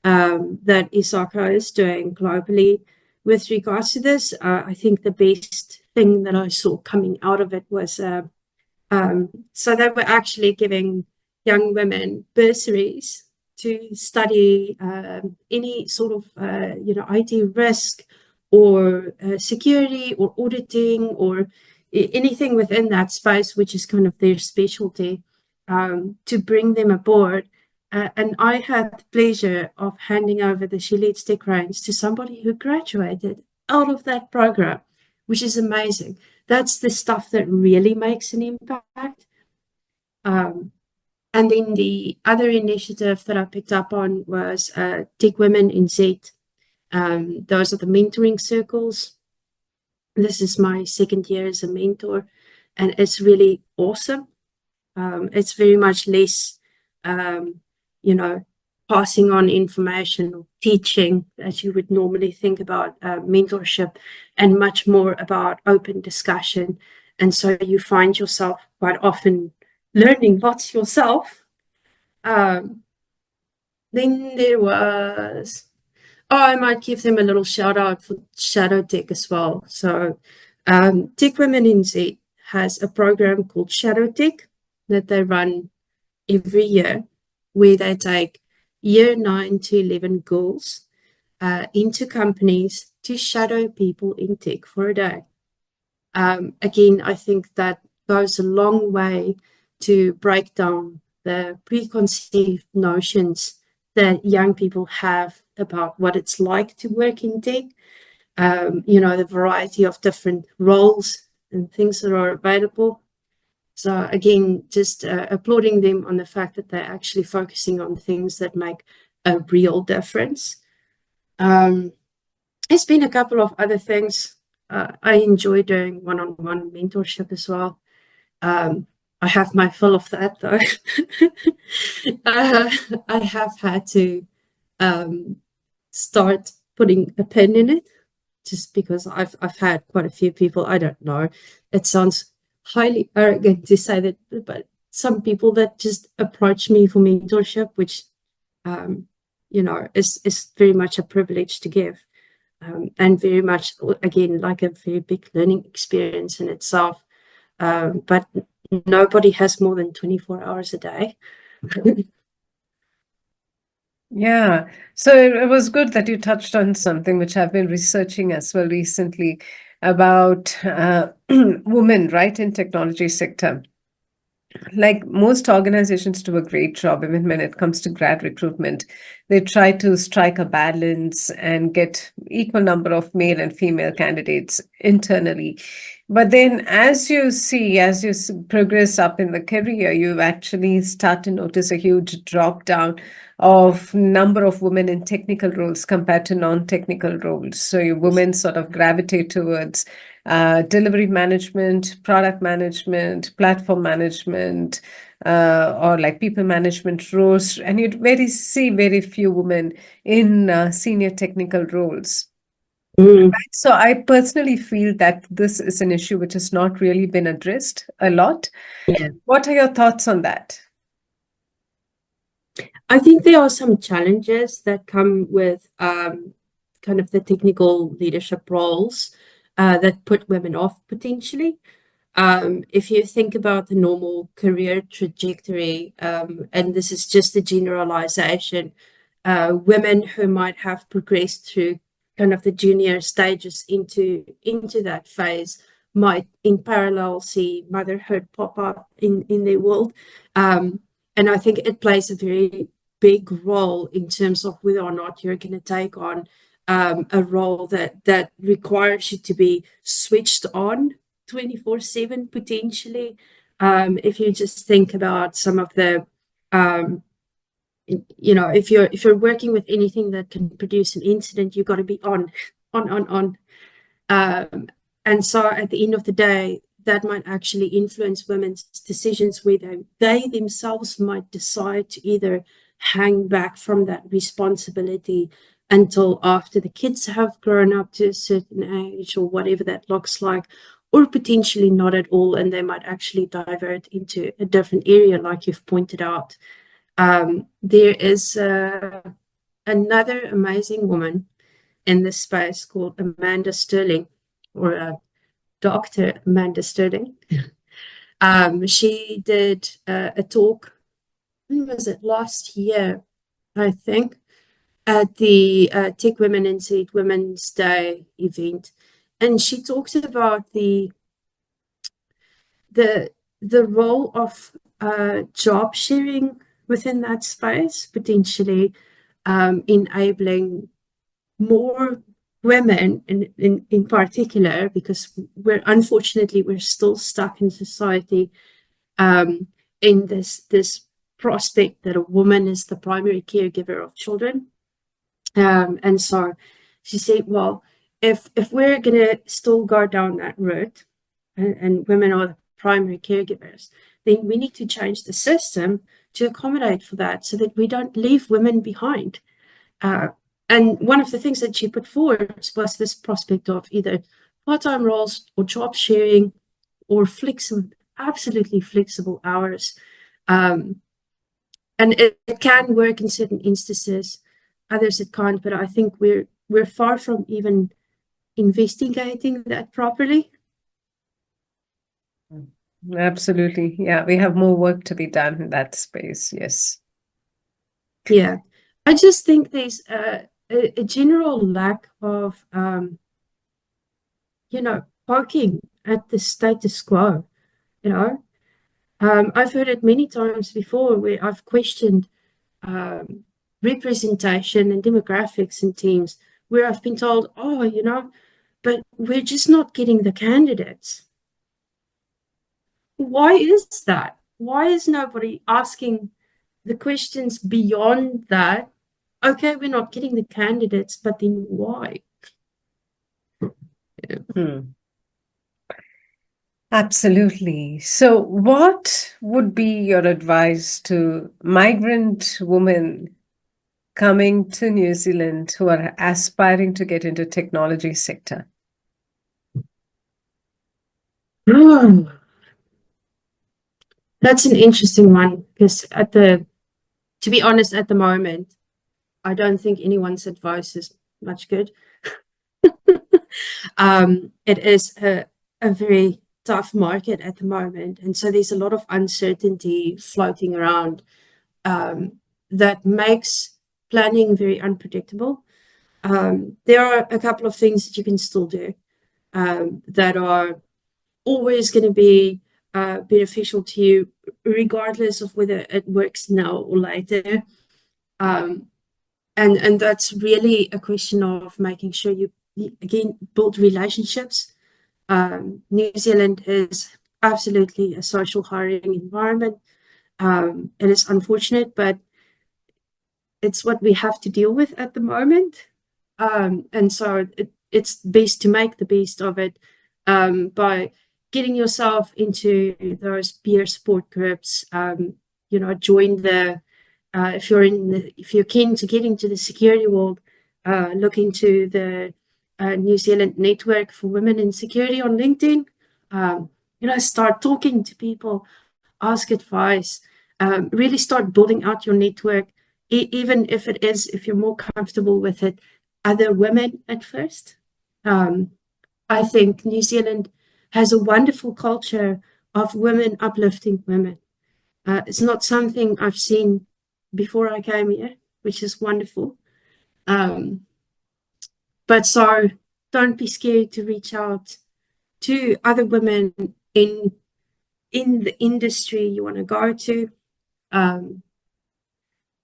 that Isaka is doing globally with regards to this. I think the best thing that I saw coming out of it was so they were actually giving young women bursaries to study any sort of IT risk, or security, or auditing, or anything within that space, which is kind of their specialty, to bring them aboard. And I had the pleasure of handing over the She Leads Tech reins to somebody who graduated out of that program, which is amazing. That's the stuff that really makes an impact. Um, and then the other initiative that I picked up on was Tech Women in Z. Those are the mentoring circles. This is my second year as a mentor, and it's really awesome. It's very much less, um, you know, passing on information or teaching as you would normally think about mentorship, and much more about open discussion. And so you find yourself quite often learning lots yourself. Um, then there was, oh, I might give them a little shout out for Shadow Tech as well. So, Tech Women in Z has a program called Shadow Tech that they run every year, where they take year 9 to 11 girls into companies to shadow people in tech for a day. Again, I think that goes a long way to break down the preconceived notions that young people have about what it's like to work in tech. The variety of different roles and things that are available. So again, just applauding them on the fact that they're actually focusing on things that make a real difference. There's been a couple of other things. I enjoy doing one-on-one mentorship as well. I have my fill of that though. uh, I have had to start putting a pin in it, just because I've had quite a few people. I don't know. It sounds highly arrogant to say that, but some people that just approach me for mentorship, which is very much a privilege to give. And very much, again, like a very big learning experience in itself. But nobody has more than 24 hours a day. Yeah. So it was good that you touched on something which I've been researching as well recently about women, right, in technology sector. Like most organizations do a great job, even when it comes to grad recruitment. They try to strike a balance and get equal number of male and female candidates internally. But then as you progress up in the career, you actually start to notice a huge drop down of number of women in technical roles compared to non-technical roles. So you women sort of gravitate towards delivery management, product management, platform management, or like people management roles, and you see very few women in senior technical roles. Mm. So I personally feel that this is an issue which has not really been addressed a lot. Yeah. What are your thoughts on that? I think there are some challenges that come with kind of the technical leadership roles that put women off potentially. If you think about the normal career trajectory, and this is just a generalization, women who might have progressed through kind of the junior stages into that phase might in parallel see motherhood pop up in their world. And I think it plays a very big role in terms of whether or not you're going to take on a role that requires you to be switched on 24/7 potentially. If you just think about some of the if you're working with anything that can produce an incident, you've got to be on. And so at the end of the day, that might actually influence women's decisions where they themselves might decide to either hang back from that responsibility until after the kids have grown up to a certain age or whatever that looks like, or potentially not at all, and they might actually divert into a different area, like you've pointed out. There is another amazing woman in this space called Amanda Sterling, or Dr. Amanda Sterling. She did a talk, when was it, last year, I think, at the Tech Women in Seed Women's Day event. And she talked about the the role of job sharing within that space, potentially enabling more women in particular, because we're still stuck in society in this prospect that a woman is the primary caregiver of children. And so she said, well, if we're gonna still go down that route, and women are the primary caregivers, then we need to change the system to accommodate for that, so that we don't leave women behind. Uh, and one of the things that she put forward was this prospect of either part-time roles or job sharing or flexible, absolutely flexible hours. Um, and it can work in certain instances, others it can't. But I think we're far from even investigating that properly. Absolutely. Yeah, we have more work to be done in that space. Yes. Yeah, I just think there's a general lack of poking at the status quo. You know, I've heard it many times before where I've questioned representation and demographics in teams, where I've been told, oh, but we're just not getting the candidates. Why is that? Why is nobody asking the questions beyond that? Okay, we're not getting the candidates, but then why? Hmm. Absolutely. So, what would be your advice to migrant women coming to New Zealand who are aspiring to get into technology sector? That's an interesting one, because to be honest, at the moment, I don't think anyone's advice is much good. It is a very tough market at the moment, and so there's a lot of uncertainty floating around that makes planning very unpredictable. There are a couple of things that you can still do that are always going to be beneficial to you, regardless of whether it works now or later. And that's really a question of making sure you again build relationships. New Zealand is absolutely a social hiring environment. It is unfortunate, but it's what we have to deal with at the moment. And so it's best to make the best of it by getting yourself into those peer support groups. Join if you're keen to get into the security world, look into the New Zealand Network for Women in Security on LinkedIn. Start talking to people, ask advice, really start building out your network, even if you're more comfortable with it, other women at first. I think New Zealand has a wonderful culture of women uplifting women. It's not something I've seen before I came here, which is wonderful. But so don't be scared to reach out to other women in the industry you want to go to.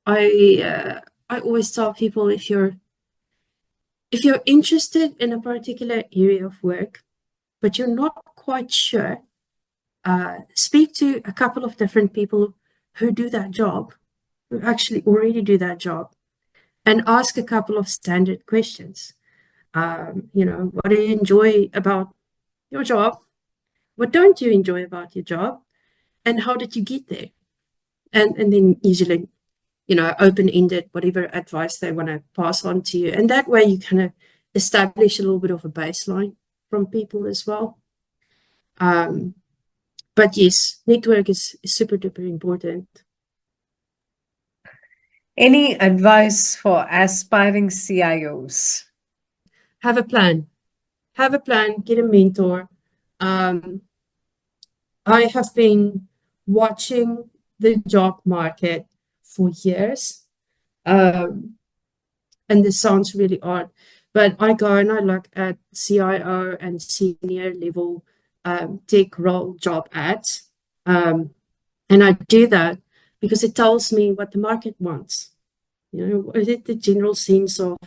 I always tell people, if you're interested in a particular area of work, but you're not quite sure, speak to a couple of different people who do that job, who actually already do that job, and ask a couple of standard questions. What do you enjoy about your job? What don't you enjoy about your job? And how did you get there? And then usually, open-ended, whatever advice they want to pass on to you. And that way you kind of establish a little bit of a baseline from people as well. But yes, network is super duper important. Any advice for aspiring CIOs? Have a plan. Have a plan, get a mentor. I have been watching the job market for years. And this sounds really odd, but I go and I look at CIO and senior level tech role job ads. And I do that because it tells me what the market wants. You know, is it the general sense of,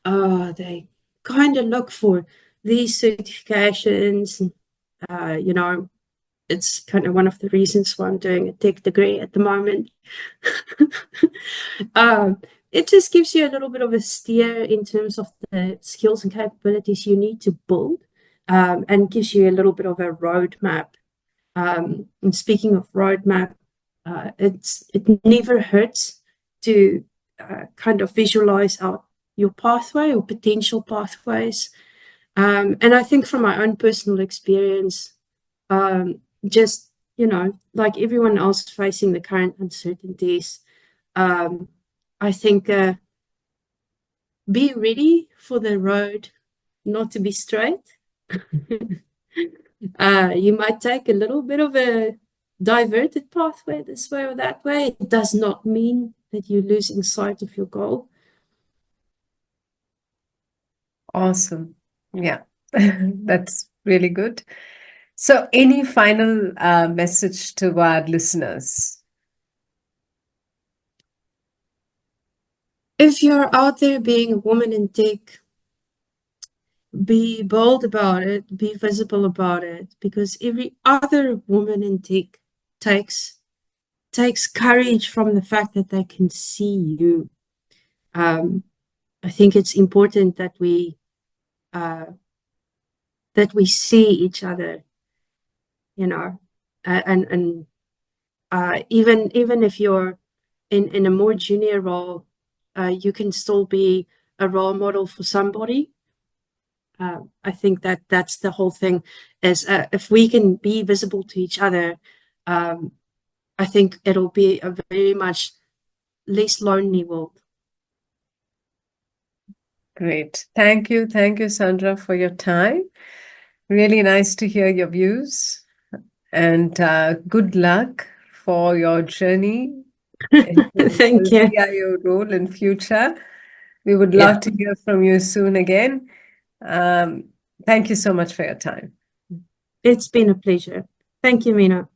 they kind of look for these certifications. You know, it's kind of one of the reasons why I'm doing a tech degree at the moment. It just gives you a little bit of a steer in terms of the skills and capabilities you need to build, and gives you a little bit of a roadmap. And speaking of roadmap, it never hurts to kind of visualize out your pathway or potential pathways. And I think from my own personal experience, just, you know, like everyone else facing the current uncertainties, I think be ready for the road not to be straight. You might take a little bit of a diverted pathway this way or that way. It does not mean that you're losing sight of your goal. Awesome. Yeah, that's really good. So, any final message to our listeners? If you're out there being a woman in tech, be bold about it, be visible about it, because every other woman in tech takes courage from the fact that they can see you. I think it's important that we see each other, you know, and even if you're in a more junior role, you can still be a role model for somebody. I think that that's the whole thing. Is if we can be visible to each other, I think it'll be a very much less lonely world. Great. Thank you. Thank you, Sandra, for your time. Really nice to hear your views. And good luck for your journey into Thank the you. CIO role in future. We would Yeah, love to hear from you soon again. Thank you so much for your time. it's been a pleasure. Thank you, Mina.